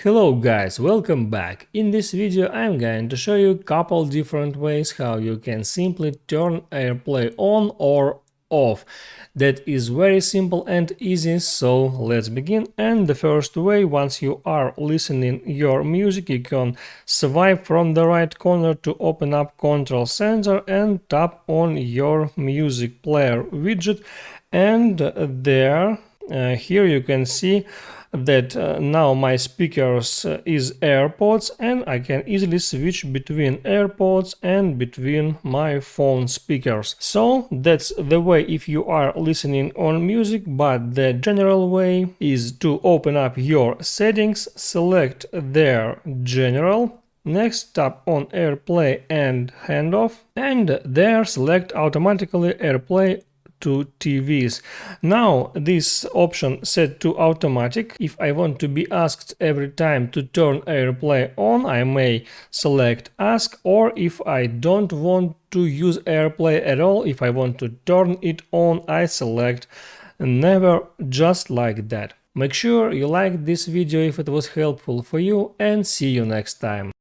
Hello guys, welcome back. In this video I'm going to show you a couple different ways how you can simply turn AirPlay on or off. That is very simple and easy, so let's begin. And the first way, once you are listening your music, you can swipe from the right corner to open up Control Center and tap on your music player widget, and here you can see that now my speakers is AirPods, and I can easily switch between AirPods and between my phone speakers. So that's the way if you are listening on music, but the general way is to open up your settings, select there General. Next, tap on AirPlay and Handoff, and there select automatically AirPlay to TVs. Now this option set to automatic. If I want to be asked every time to turn AirPlay on, I may select ask, or if I don't want to use AirPlay at all, if I want to turn it on, I select never, just like that. Make sure you like this video if it was helpful for you, and see you next time.